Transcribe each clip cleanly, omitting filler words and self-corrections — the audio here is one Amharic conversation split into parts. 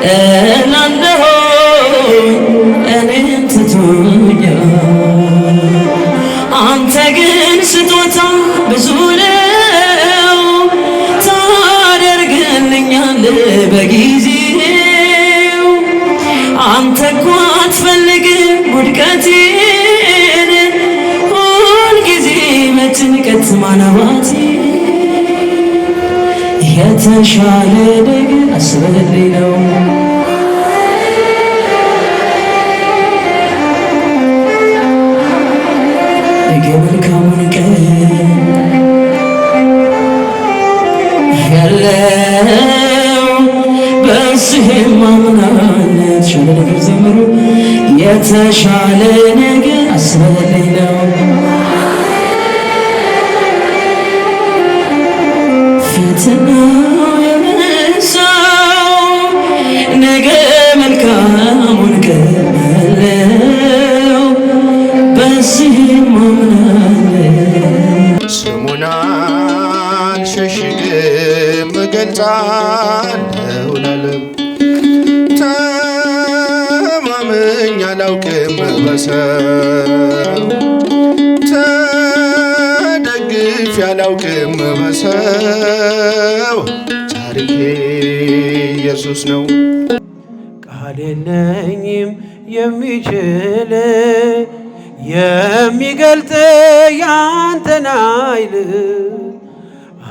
እላለሁ እኔን ትቶኛል። አንተ ግን ስጦታ ብዙ ነው ታደርግልኛለህ በጊዜው። አንተ እኮ አትፈልግም ውድቀቴን ሁልጊዜ በጭንቀት ማነባቴ የተሻለ ነገር አስበህልኝ ነው። የመልካሙን ቀን ያለው በዚህም ማምናለት ሻለ ነገር ዘምሩ የተሻለ ነገር አስበህልኝ ነው። ፈተናው የበዛው ነገ መልካሙን ቀን ያለው በዚህም ማምናለት ስሙን አልሸሽግም እገልጻለሁ ለዓለም ተማምኜ አላውቅም በሰው ተደግፌ አላውቅም በሰው ታሪኬ ኢየሱስ ነው። ቃል የለኝም የሚችል የሚገልጥ ያንተን ኃይል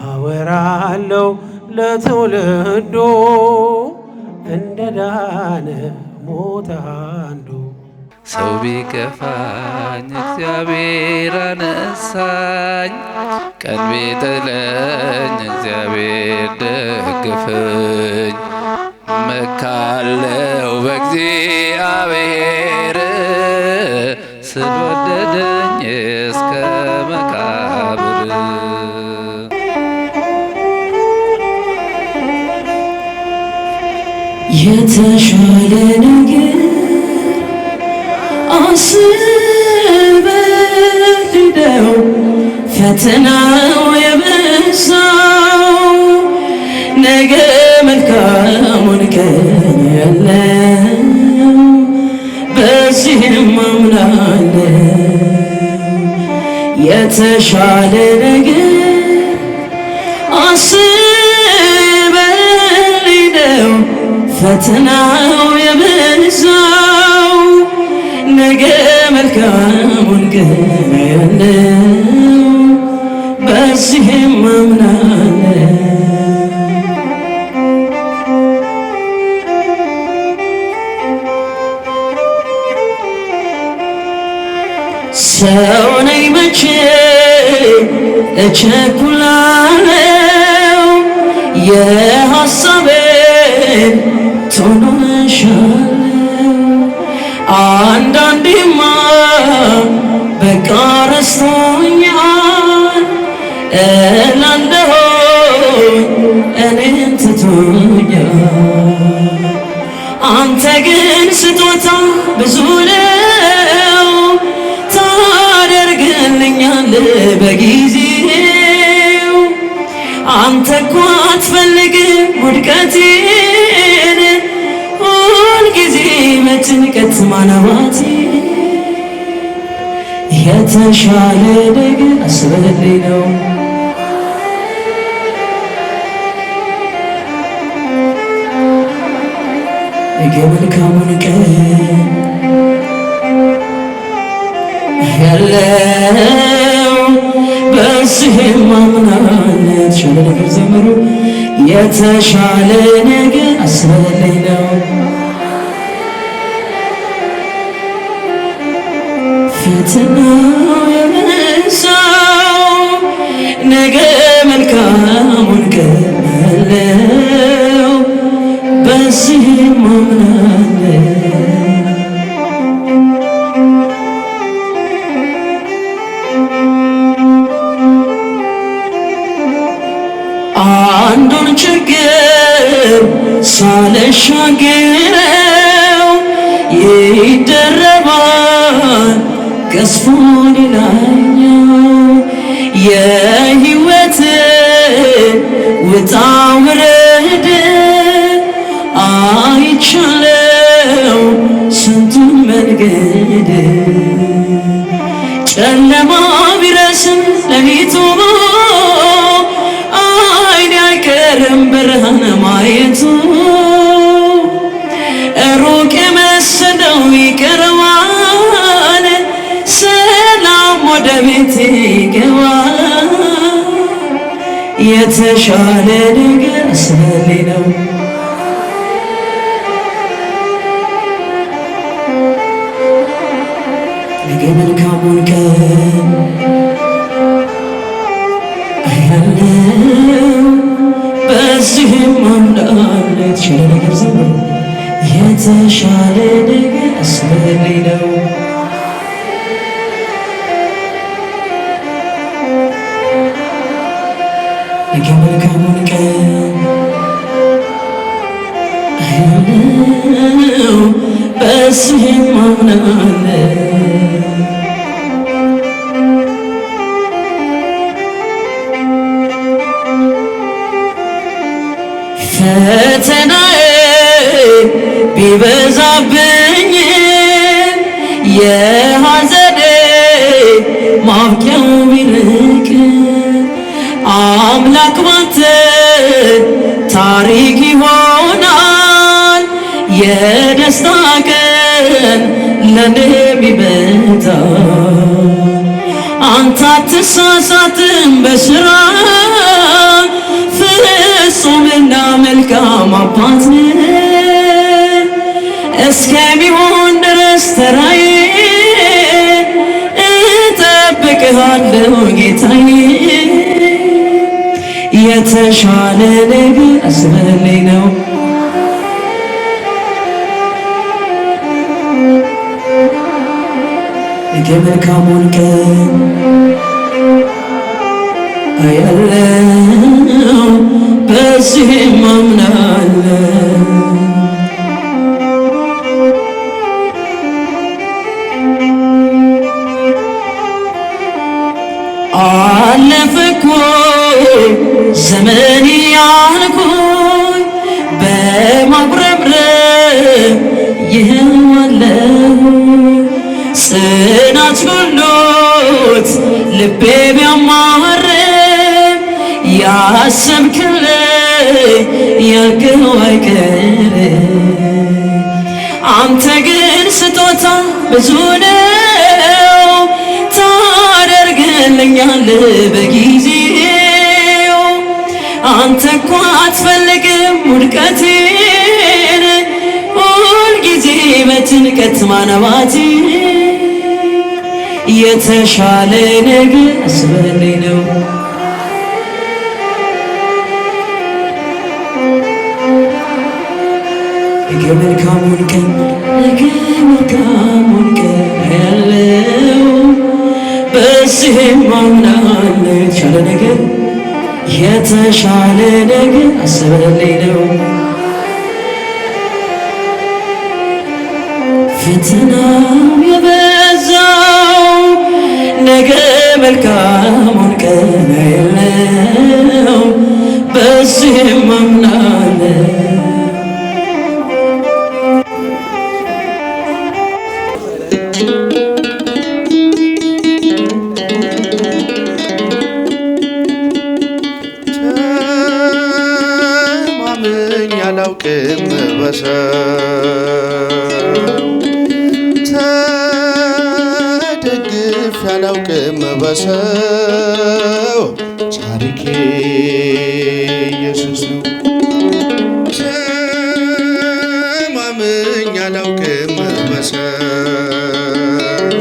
አወራለሁ ለትውልዱ እንደ ዳነ ሞተ አንዱ። ሰው ቢከፋኝ እግዚአብሔር አነሳኝ፣ ቀን ቢጥለኝ እግዚአብሔር ደግፈኝ። መካለው በእግዚአብሔር ስለወደደኝ እስከ መቃብር። የተሻለ ነገር አስበልደው ፈተናው የበዛው ነገ መልካሙን ቀን ያለው በዚህም አምናለሁ የተሻለ ነገር አስበልደው ፈተናው የበዛው ነገ መልካሙን ቀን ያለው በዚህም አምናለሁ። ሰው ነኝ መቼ እቸኩላለሁ የሐሳቤን ቶሎ እሻለሁ። አንዳንዴማ በቃ ረስቶኛል እላለሁ እኔን ትቶኛል። አንተ ግን ስጦታ ብዙ ነው ታደርግልኛለህ በጊዜው። አንተ እኮ አትፈልግም ውድቀቴን ሁልጊዜ በጭንቀት ማነባቴ የተሻለ ነገር አስበህልኝ ነው። የመልካሙን ቀን ያለው በዚህም ማምናለት ሻለ ነገር ዘምሩ የተሻለ ነገር አስበህልኝ ነው። ፈተናው የበዛው ነገ መልካሙን ቀን ያለው በዚህም ማምናለሁ አንዱን ችግር ሳልሻገረው ይደረባል ገዝፎ ሌላኛው የሕይወት ውጣ ውረድ አይቻለው ስንቱን መንገድ ጨለማ ቢረስም ሌሊቱ አይኔ አይቀርም ብርሃን ማየቱ ሩቅ የመሰለው ይቀርባል ሰላም ወደ ቤቴ ይገባል የተሻለ ነገር ስለሌለ ነው ነገ መልካሙን ቀን አያለው በዚህም አምናለሁ የተሻለ ነገር ዘምሩ የተሻለ ነገር ስለሌለ ነው ነገ መልካሙን ቀን አያለው በዚህም አምናለሁ ፈተናዬ ቢበዛብኝ የሐዘኔ ማብቂያው ቢርቅ አምላክ ባንተ ታሪክ ይሆናል የደስታ ቀን ለኔ ቢመጣ አንተ አትሳሳትም በስራ ፍጹምና መልካም አባት እስከሚሆን ድረስ ተራዬ እጠብቅሃለሁ ጌታዬ የተሻለ ነገር አስበልኝ ነው ነገ መልካሙን ቀን አያለው በዚህም አምናለሁ አለፈ እኮ ዘመን ያልኩኝ በማጉረምረም ይኸው አለሁ ጽናት ጎሎት ልቤ ቢያማርም ያሰብክልኝ ያልከው አይቀርም አንተ ግን ስጦታ ብዙ ነው ታደርግልኛለህ በጊዜው አንተ እኮ አትፈልግም ውድቀቴን ሁልጊዜ በጭንቀት ማነባቴ የተሻለ ነገር አስበልኝ ነው ነገ መልካሙን ቀን አያለው በዚህም አምናለሁ የተሻለ ነገር አስበልኝ ነው ፈተናው የበዛው ነገ መልካሙን ቀን አያለው በዚህም አምናለሁ አላውቅም በሰው ተደግፌ አላውቅም በሰው ታሪኬ ኢየሱስ ነው ተማምኜ አላውቅም በሰው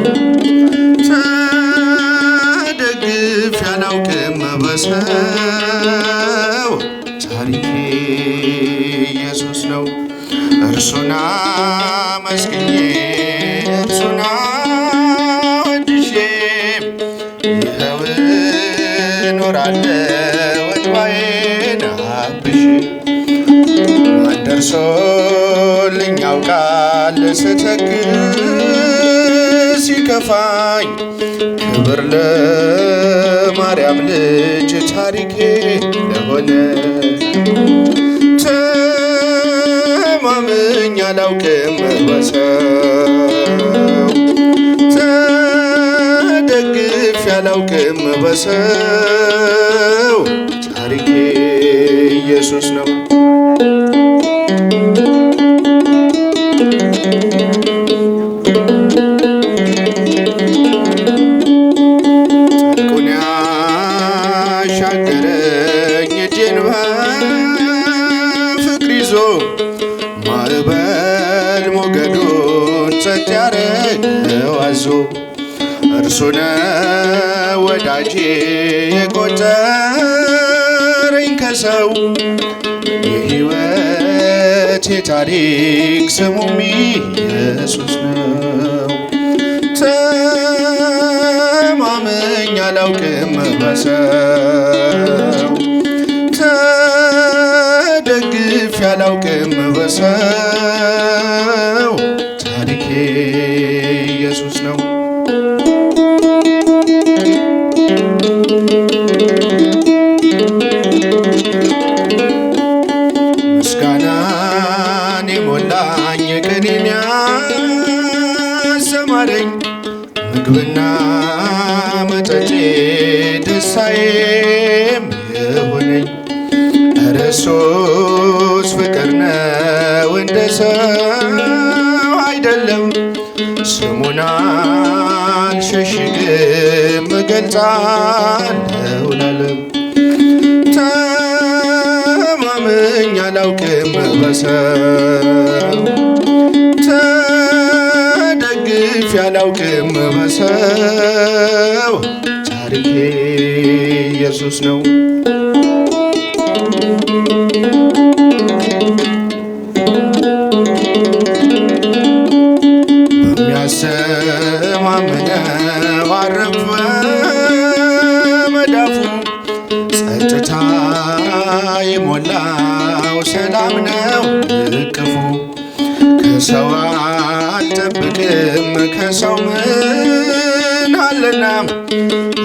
ተደግፌ አላውቅም በሰው ታሪኬ ኢየሱስ ነው እርሱን አመስግኜ እርሱን አወድሼ ይኸው እኖራለሁ እንባዬን አብሼ ማን ደርሶልኝ ያውቃል ስተክዝ ሲከፋኝ ክብር ለማርያም ልጅ ታሪኬ ለሆነ ተማምኜ አላውቅም በሰው ተደግፌ አላውቅም በሰው ታሪኬ ኢየሱስ ነው። ጥልቁን ያሻገረኝ እጄን በፍቅር ይዞ ማዕበል ሞገዱን ጸጥ ያረገው አዞ እርሱ ነው ወዳጄ የቆጠረኝ ከሰው የሕይወቴ ታሪክ ስሙም ኢየሱስ ነው። ተማምኜ አላውቅም በሰው ተደግፌ አላውቅም በሰው ታሪኬ ኢየሱስ ነው። ምስጋናን የሞላኝ ቅኔን ያሰማረኝ ምግብና መጠጤ ደስታዬም የሆነኝ ኧረ እሱስ ፍቅር ነው እንደ ሰው አይደለም። ስሙን አልሸሽግም እገልጻለሁ ለዓለም። ተማምኜ አላውቅም በሰው ተደግፌ አላውቅም በሰው ታሪኬ ኢየሱስ ነው። በሚያስተማምነው አረፈ መዳፉ ጸጥታ የሞላው ሰላም ነው እቅፉ። ከሰው አልጠብቅም ከሰው ምን አለና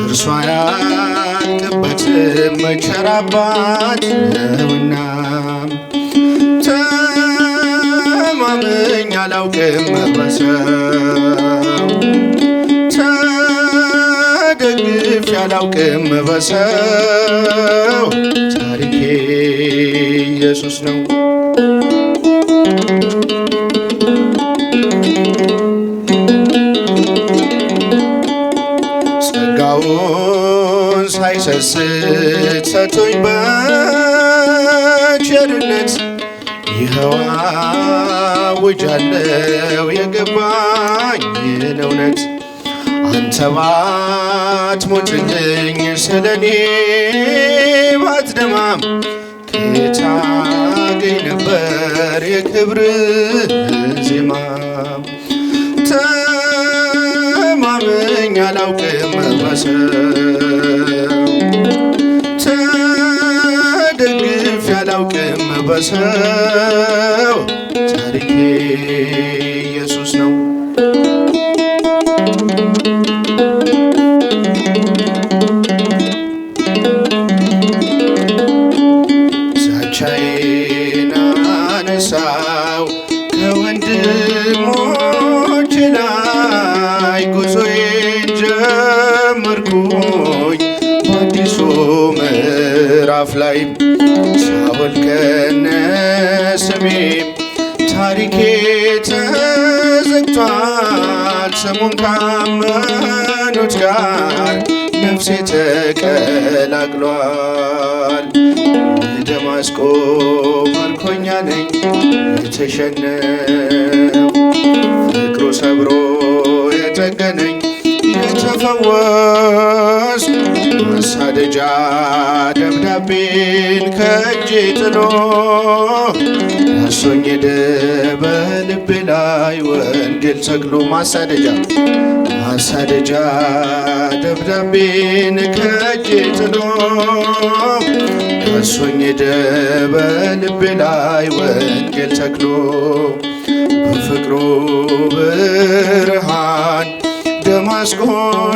እርሷ ያልቅበትም ቸር አባት ነውና። ተማምኜ አላውቅም በሰው ተደግፌ አላውቅም በሰው ታሪኬ ኢየሱስ ነው። ጸጋውን ሳይሰስት ሰጥቶኝ በቸርነት ይኸው አውጃለሁ የገባኝን እውነት። አንተ ባትሞትልኝ ስለኔ ባትደማም ከየት አገኝ ነበር የክብርህ ዜማ። ተማምኜ አላውቅም በሰው ተደግፌ አላውቅም በሰው ታሪኬ ኢየሱስ ነው። ዛቻዬን አነሳው ከወንድሞቼ ላይ ጉዞዬን ጀመርኩኝ በአዲሱ ምዕራፍ ላይ ሳውል ከነ ስሜ ታሪኬ ተዘግቷል። ስሙን ካመኑት ጋር ነፍሴ ተቀላቅሏል። የደማስቆ ምርኮኛ ነኝ የተሸነው ፍቅሩ ሰብሮ የጠገነኝ የተፈወስኩ ማሳደጃ ደብዳቤን ከእጄ ጥሎ ዳሶኝ ሄደ በልቤ ላይ ወንጌል ተክሎ። ማሳደጃ ደብዳቤን ከእጄ ጥሎ ዳሶኝ ሄደ በልቤ ላይ ወንጌል ተክሎ። በፍቅሩ ብርሃን ደማስቆ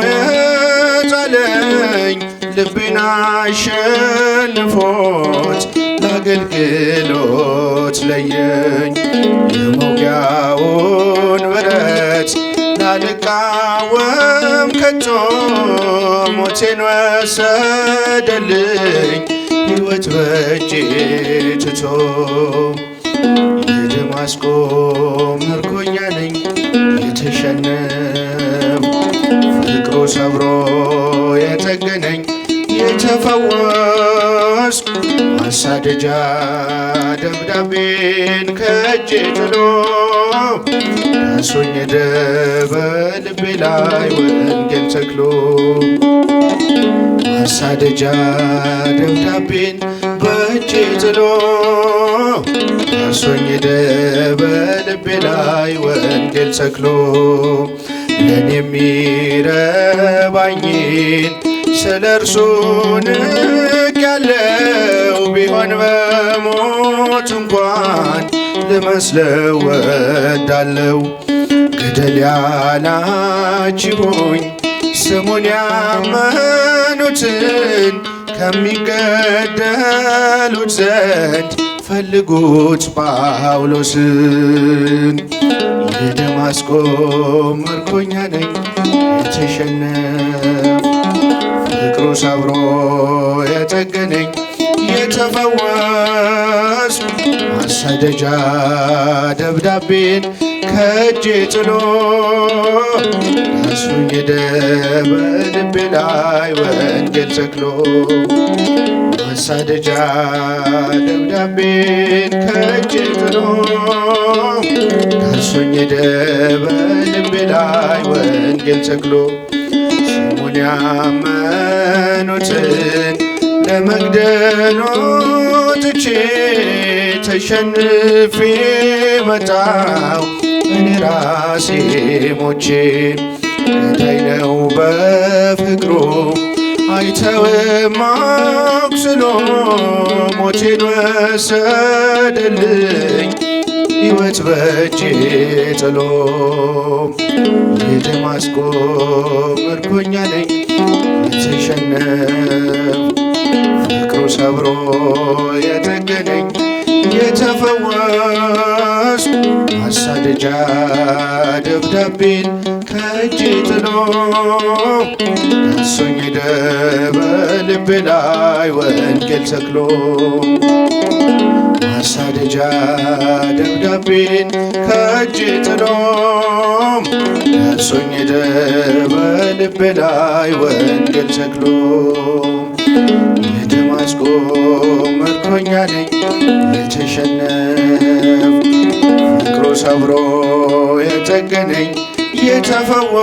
የጣለኝ ልቤን አሸንፎት ለአገልግሎት ለየኝ። የመውጊያውን ብረት ላልቃወም ከቶ ሞቴን ወሰደልኝ ሕይወት በእጄ ትቶ። የደማስቆ ምርኮኛ ነኝ የተሸነፍ ፍቅሩ ሰብሮ የጠገነኝ የተፈወስኩ ማሳደጃ ደብዳቤን ከእጄ ጥሎ ዳሶኝ ሄደ በልቤ ላይ ወንጌል ተክሎ። ማሳደጃ ደብዳቤን በእጄ ጥሎ ዳሶኝ ሄደ በልቤ ላይ ወንጌል ተክሎ። ለኔ የሚረባኝን ስለ እርሱ ንቅ ያለው ቢሆን በሞት እንኳን ልመስለው ወዳለው። ገደል ያላችሁኝ ስሙን ያመኑትን ከሚገደሉት ዘንድ ፈልጉት ጳውሎስን። የደማስቆ ምርኮኛ ነኝ የተሸነፍ ፍቅሩ ሰብሮ የጠገነኝ የተፈወስኩ ማሳደጃ ደብዳቤን ከእጄ ጥሎ ዳሱኝ ሄደ በልቤ ላይ ወንጌል ተክሎ። ማሳደጃ ደብዳቤን ከእጄ ጥሎ ዳሱኝ ሄደ በልቤ ላይ ወንጌል ተክሎ። ስሙን ያመኑትን ለመግደል ወጥቼ ተሸንፌ መጣሁ እኔ ራሴ ሞቼ። ገዳይ ነው በፍቅሩ አይተውም አቁስሎ ሞቴን ወሰደልኝ ሕይወት በእጄ ጥሎ። የደማስቆ ምርኮኛ ነኝ የተሸነፍ ፍቅሩ ሰብሮ የጠገነኝ የተፈወስኩ ማሳደጃ ደብዳቤን ከእጄ ጥሎ ዳሶኝ ሄደ በልቤ ላይ ወንጌል ተክሎ። ማሳደጃ ደብዳቤን ከእጄ ጥሎ ዳሶኝ ሄደ በልቤ ላይ ወንጌል ተክሎ። የደማስቆ ምርኮኛ ነኝ የተሸነፍ ፍቅሩ ሰብሮ የጠገነኝ የተፈወስኩ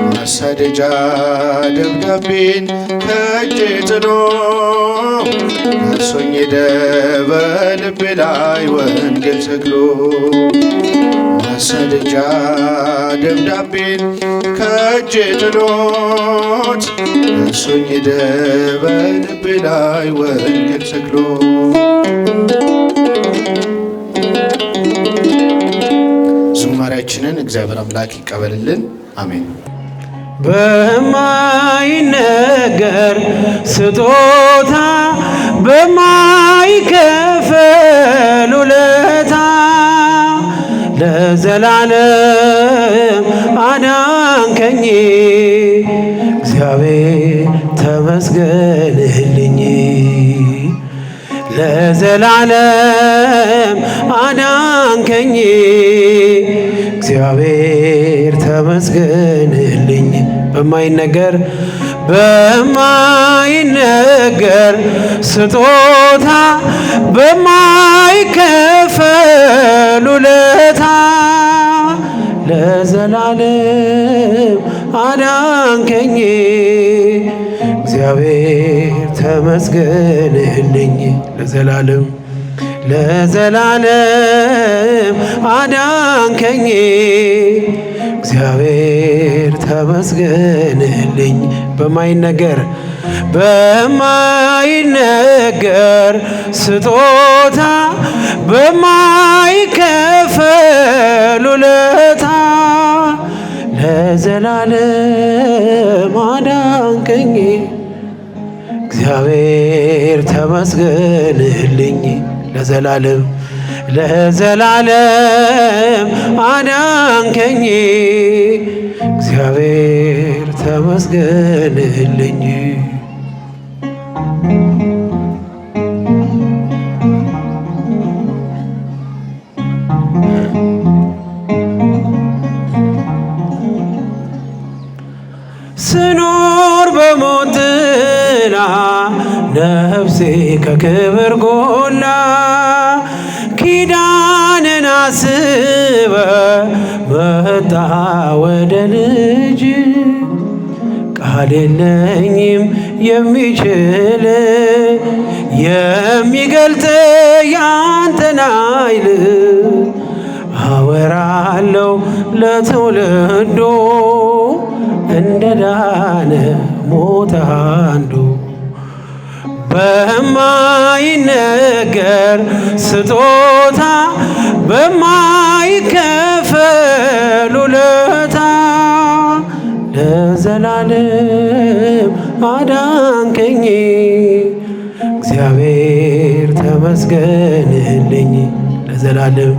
ማሳደጃ ደብዳቤን ከእጄ ጥሎ ዳሶኝ ሄደ በልቤ ላይ ወንጌል ተክሎ። ማሳደጃ ደብዳቤን ከእጄ ጥሎት ዳሶኝ ሄደ በልቤ ላይ ወንጌል ተክሎ። ዝማሬያችንን እግዚአብሔር አምላክ ይቀበልልን፣ አሜን። በማይነገር ስጦታ በማይከፈል ውለታ ለዘላለም አዳንከኝ እግዚአብሔር ተመስገንልኝ። ለዘላለም አዳንከኝ እግዚአብሔር ተመስገንልኝ። በማይነገር ስጦታ በማይከፈል ውለታ ለዘላለም አዳንከኝ እግዚአብሔር ተመስገንልኝ። ለዘላለም አዳንከኝ እግዚአብሔር ተመስገንልኝ። በማይነገር ስጦታ በማይከፈል ውለታ ለዘላለም አዳንከኝ እግዚአብሔር እግዚአብሔር ተመስገንልኝ ለዘላለም ለዘላለም አዳንከኝ እግዚአብሔር ተመስገንልኝ። ስኖር በሞት ጥላ ነፍሴ ከክብር ጎላ ኪዳንን አስበ መጣ ወደ ልጅ ቃል የለኝም የሚችል የሚገልጥ ያንተን ኃይል አወራለሁ ለትውልዶ እንደ ዳነ ሞተ አንዱ በማይነገር ስጦታ በማይከፈል ውለታ ለዘላለም አዳንከኝ እግዚአብሔር ተመስገንልኝ ለዘላለም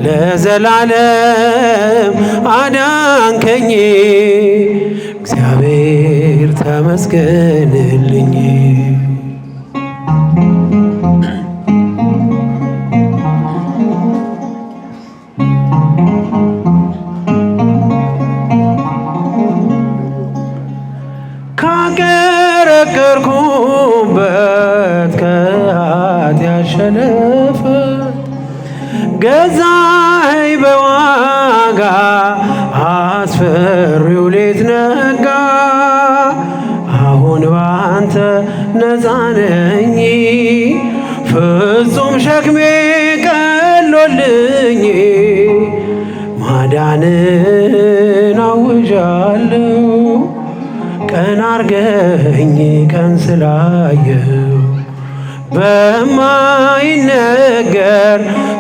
ለዘላለም አዳንከኝ እግዚአብሔር ተመስገንልኝ። ካቀረቀርኩበት ከኃጢአት ሸለፈ ገዛኸኝ በዋጋ አስፈሪው ሌት ነጋ። አሁን ባንተ ነፃ ነኝ ፍጹም ሸክሜ ቀሎልኝ ማዳንን አውጃለሁ ቀን አርገኝ ቀን ስላየው በማይነገር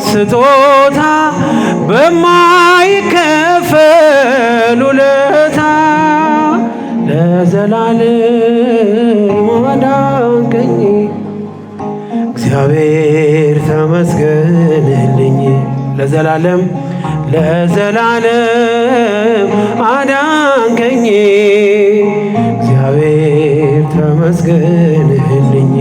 ስጦታ በማይከፈል ውለታ ለዘላለም አዳንከኝ እግዚአብሔር ተመስገንልኝ ለዘላለም ለዘላለም አዳንከኝ እግዚአብሔር ተመስገንልኝ።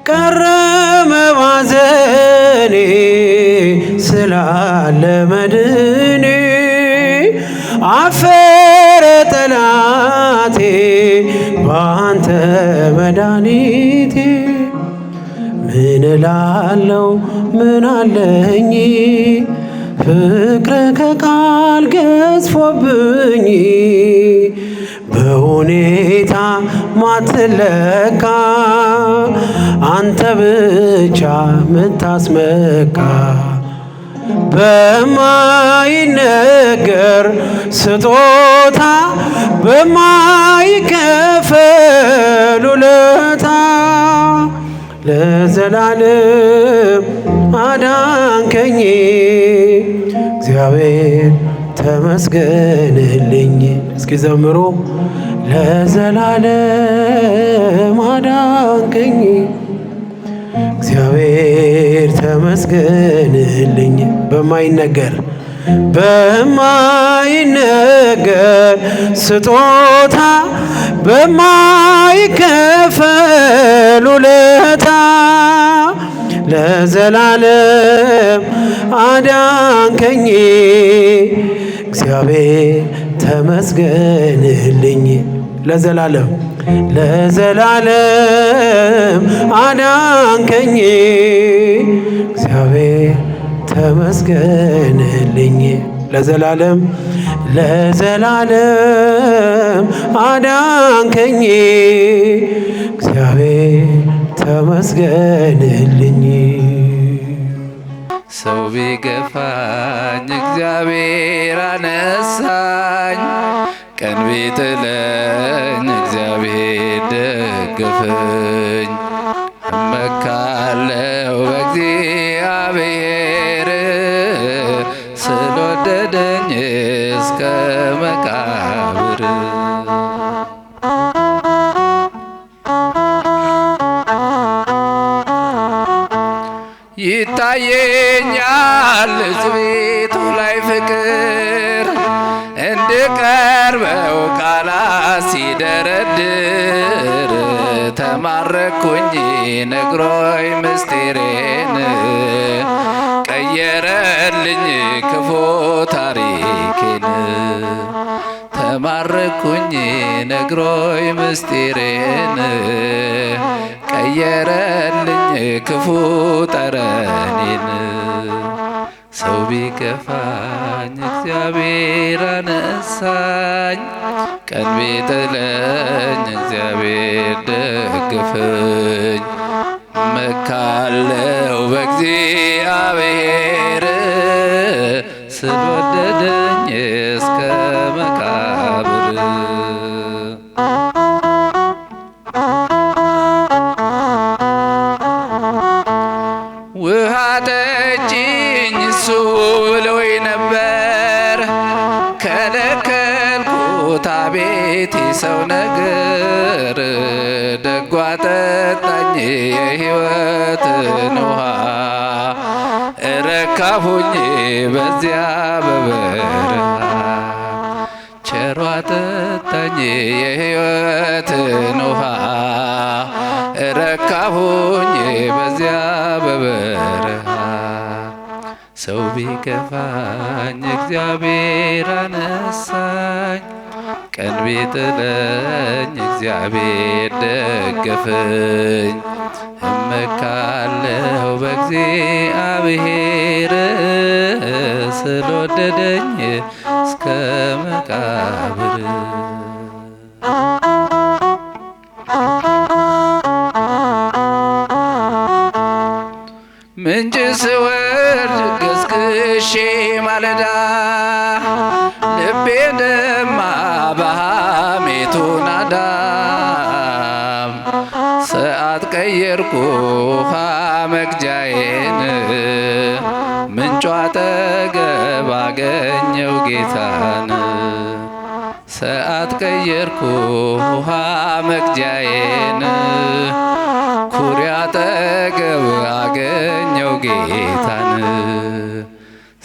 ቀረመ ባዘኔ ስላለ መድኔ አፈረ ጠላቴ ባንተ መድኃኒቴ ምን እላለሁ ምን አለኝ ፍቅር ከቃል ገዝፎብኝ በሁኔታ ማትለካ አንተ ብቻ ምታስመካ በማይነገር ስጦታ በማይከፈል ውለታ ለዘላለም አዳንከኝ እግዚአብሔር ተመስገንልኝ። እስኪ ዘምሮ ለዘላለም አዳንከኝ እግዚአብሔር ተመስገንልኝ። በማይነገር በማይነገር ስጦታ በማይከፈል ውለታ ለዘላለም አዳንከኝ እግዚአብሔር ተመስገንልኝ ለዘላለም ለዘላለም አዳንከኝ እግዚአብሔር ተመስገንልኝ ለዘላለም ለዘላለም አዳንከኝ እግዚአብሔር ተመስገንልኝ። ሰው ቢገፋኝ እግዚአብሔር አነሳኝ፣ ቀን ቢጥለኝ እግዚአብሔር ደገፈኝ። እመካለሁ በእግዚአብሔር እስከ መቃብር ይታየኛል ቤቱ ላይ ፍቅር እንድቀርበው ቃላት ሲደረድር ተማረኩኝ ነግሮኝ ምስጢሬን ቀየረልኝ ክፉ ታሪኬን ተማረኩኝ ነግሮኝ ምስጢሬን ቀየረልኝ ክፉ ጠረኔን ሰው ቢከፋኝ እግዚአብሔር አነሳኝ ቀን ቢጥለኝ እግዚአብሔር ደገፈኝ መካለው በእግዚአብሔር ስለወደደኝ እስከ መቃብር ውሃ ጠጪኝ እሱ ብሎኝ ነበር ከለከልኩት አቤት የሰው ነገር ደጓ ጠጣኝ የሕይወትን ውሃ እረካሁኝ በዚያ በበረሃ ቸሯ ጠጣኝ የሕይወትን ውሃ እረካሁኝ በዚያ በበረሃ ሰው ቢከፋኝ እግዚአብሔር አነሳኝ ቀን ቢጥለኝ እግዚአብሔር ደገፈኝ እመካለሁ በእግዚአብሔር ስለወደደኝ እስከ መቃብር ምንጭ ስወርድ ገስግሼ ማለዳ ልቤ ደማ በሐሜቱ ናዳ ሰዓት ቀየርኩ ውሃ መቅጃዬን ምንጯ አጠገብ አገኘው ጌታን ሰዓት ቀየርኩ ውሃ መቅጃዬን ኩሬ አጠገብ አገኘው ጌታን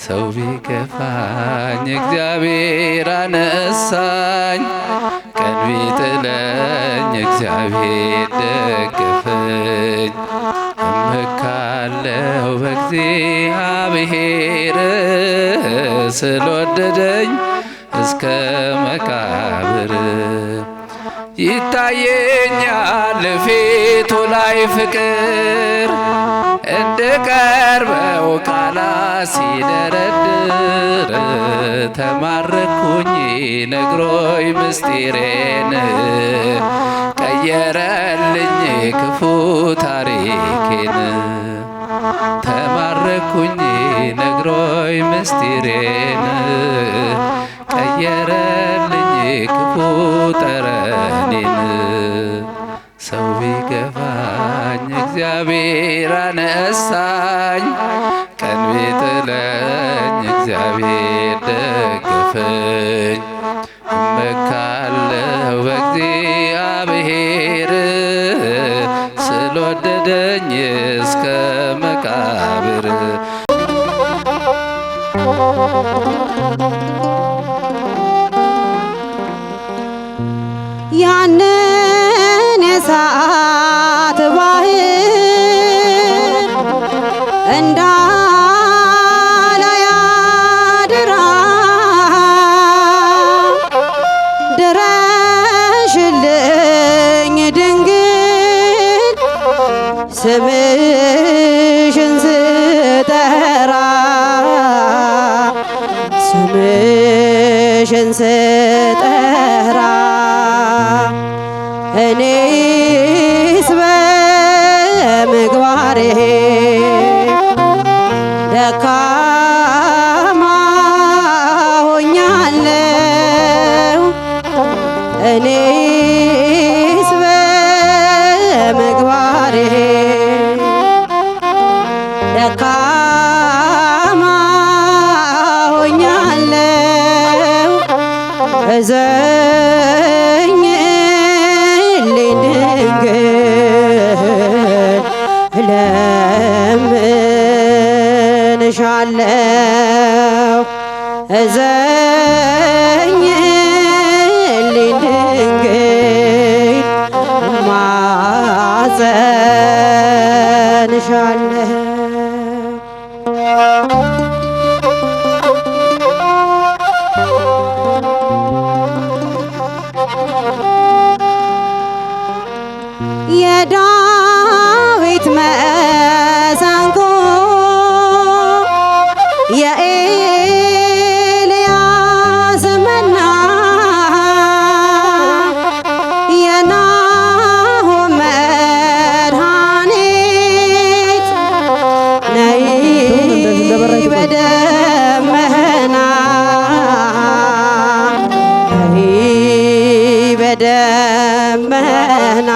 ሰው ቢከፋኝ እግዚአብሔር አነሳኝ ቀን ቢጥለኝ እግዚአብሔር ደገፈኝ እመካለሁ በእግዚአብሔር ስለወደደኝ እስከ መቃብር ይታየኛል ፊቱ ላይ ፍቅር እንድቀርበው ቃላት ሲደረድር ተማረኩኝ ነግሮኝ ምስጢሬን ቀየረልኝ ክፉ ታሪኬን ተማረኩኝ ነግሮኝ ምስጢሬን ቀየረልኝ ክፉ ጠረኔን ሰው ቢከፋኝ እግዚአብሔር አነሳኝ ቀን ቢጥለኝ እግዚአብሔር ደገፈኝ እመካለሁ በእግዚአብሔር ስለወደደኝ እስከ መቃብር ያንን የእሳት ባህር እንዳላይ አደራ ድረሽልኝ ድንግል ስምሽን ስጠራ ስምሽን ስጠራ እኔስ በምግባሬ ደካማ ሆኛለሁ እኔስ በምግባሬ ደካማ ሆኛለሁ እዘኝልኝ ድንግል እለምንሻለሁ እዘኝልኝ ድንግል እማጸንሻለሁ የዳዊት መሰንቆ የኤልያስ መና የናሆም መድኃኒት ነይ በደመና ነይ በደመና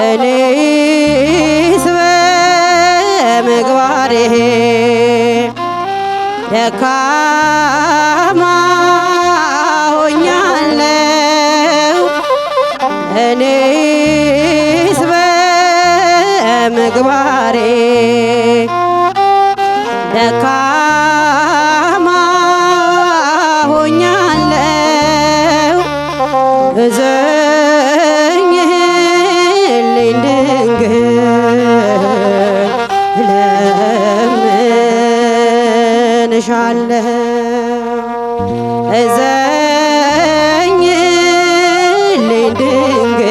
እኔስ በምግባሬ ደካማ ሆኛለሁ እኔስ በምግባሬ ደካማ ሆኛለሁ እዘኝልኝ ድንግል እለምንሻለሁ እዘኝልኝ ድንግል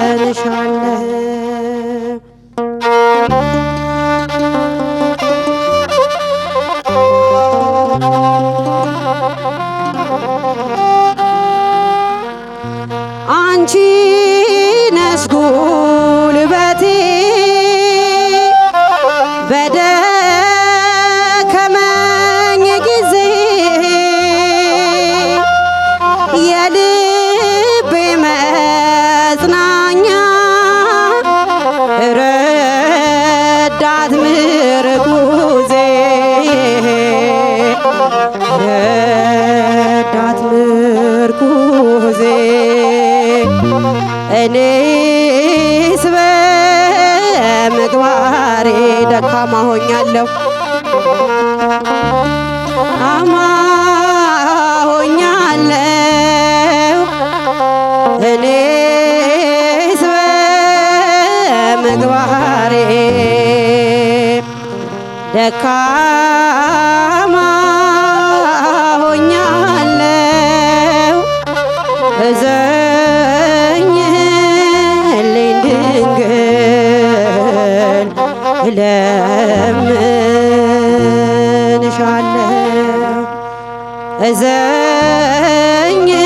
እማጸንሻለሁ አንቺ ነሽ ጉልበቴ በደከመኝ ጊዜ የልቤ መጽናኛ ረዳት ምርኩዜ ረዳት ምርኩዜ እኔስ በምግባሬ ደካማ ሆኛለሁ ደካማ ሆኛለሁ እኔስ በምግባሬ ደካማ ሆኛለሁ እዘኝልኝ ድንግል እለምንሻለሁ እዘኝልኝ